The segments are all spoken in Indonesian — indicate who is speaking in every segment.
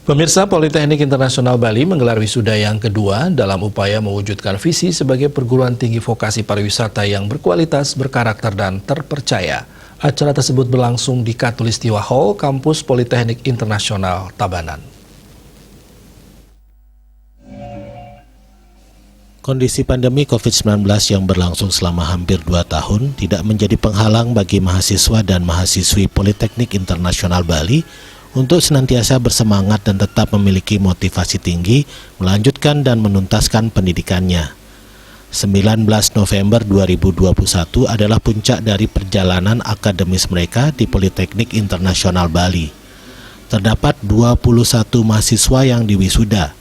Speaker 1: Pemirsa, Politeknik Internasional Bali menggelar wisuda yang kedua dalam upaya mewujudkan visi sebagai perguruan tinggi vokasi pariwisata yang berkualitas, berkarakter, dan terpercaya. Acara tersebut berlangsung di Katulistiwa Hall, Kampus Politeknik Internasional Tabanan.
Speaker 2: Kondisi pandemi COVID-19 yang berlangsung selama hampir 2 tahun tidak menjadi penghalang bagi mahasiswa dan mahasiswi Politeknik Internasional Bali untuk senantiasa bersemangat dan tetap memiliki motivasi tinggi melanjutkan dan menuntaskan pendidikannya. 19 November 2021 adalah puncak dari perjalanan akademis mereka di Politeknik Internasional Bali. Terdapat 21 mahasiswa yang diwisuda.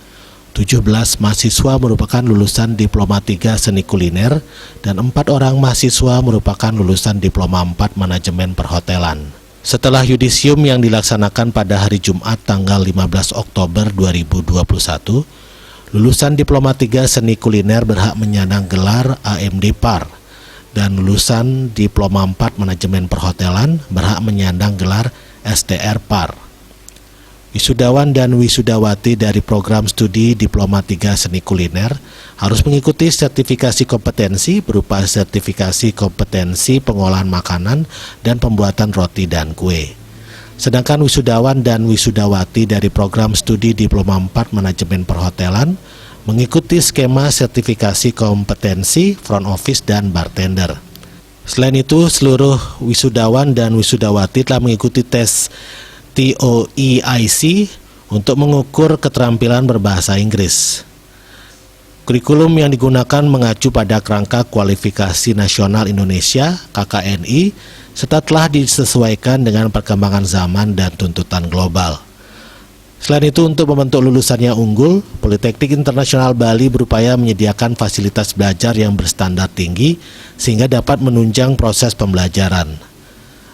Speaker 2: 17 mahasiswa merupakan lulusan Diploma 3 Seni Kuliner dan 4 orang mahasiswa merupakan lulusan Diploma 4 Manajemen Perhotelan. Setelah yudisium yang dilaksanakan pada hari Jumat tanggal 15 Oktober 2021, lulusan Diploma 3 Seni Kuliner berhak menyandang gelar AMD Par dan lulusan Diploma 4 Manajemen Perhotelan berhak menyandang gelar STR Par. Wisudawan dan wisudawati dari program studi Diploma 3 Seni Kuliner harus mengikuti sertifikasi kompetensi berupa sertifikasi kompetensi pengolahan makanan dan pembuatan roti dan kue. Sedangkan wisudawan dan wisudawati dari program studi Diploma 4 Manajemen Perhotelan mengikuti skema sertifikasi kompetensi front office dan bartender. Selain itu, seluruh wisudawan dan wisudawati telah mengikuti tes TOEIC untuk mengukur keterampilan berbahasa Inggris. Kurikulum yang digunakan mengacu pada Kerangka Kualifikasi Nasional Indonesia (KKNI) serta telah disesuaikan dengan perkembangan zaman dan tuntutan global. Selain itu, untuk membentuk lulusan yang unggul, Politeknik Internasional Bali berupaya menyediakan fasilitas belajar yang berstandar tinggi sehingga dapat menunjang proses pembelajaran.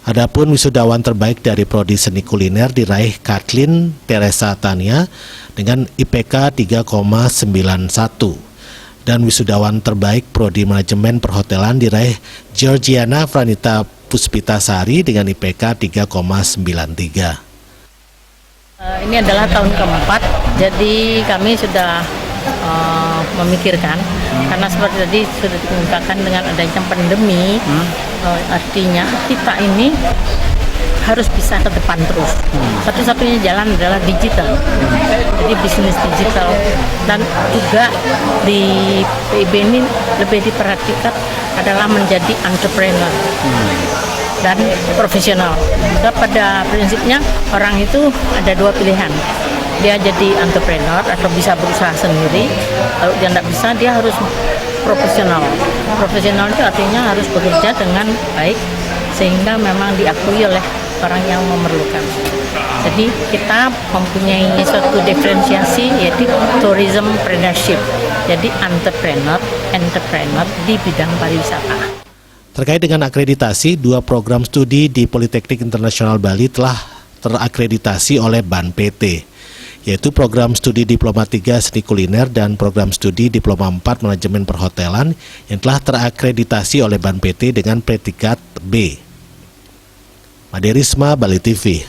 Speaker 2: Adapun wisudawan terbaik dari Prodi Seni Kuliner diraih Kathleen Teresa Tania dengan IPK 3,91 dan wisudawan terbaik Prodi Manajemen Perhotelan diraih Georgiana Franita Puspitasari dengan IPK 3,93.
Speaker 3: Ini adalah tahun keempat, jadi kami sudah memikirkan karena seperti tadi sudah dikemukakan dengan adanya pandemi, artinya kita ini harus bisa ke depan terus. Satu-satunya jalan adalah digital, jadi bisnis digital, dan juga di PIB ini lebih diperhatikan adalah menjadi entrepreneur dan profesional. Dan pada prinsipnya orang itu ada 2 pilihan. Dia jadi entrepreneur atau bisa berusaha sendiri. Kalau dia tidak bisa, dia harus profesional. Profesional itu artinya harus bekerja dengan baik sehingga memang diakui oleh orang yang memerlukan. Jadi kita mempunyai suatu diferensiasi yaitu tourism entrepreneurship. Jadi entrepreneur di bidang pariwisata.
Speaker 2: Terkait dengan akreditasi, 2 program studi di Politeknik Internasional Bali telah terakreditasi oleh BAN PT, yaitu program studi Diploma 3 Seni Kuliner dan program studi Diploma 4 Manajemen Perhotelan yang telah terakreditasi oleh BAN PT dengan predikat B. Made Risma, Bali TV.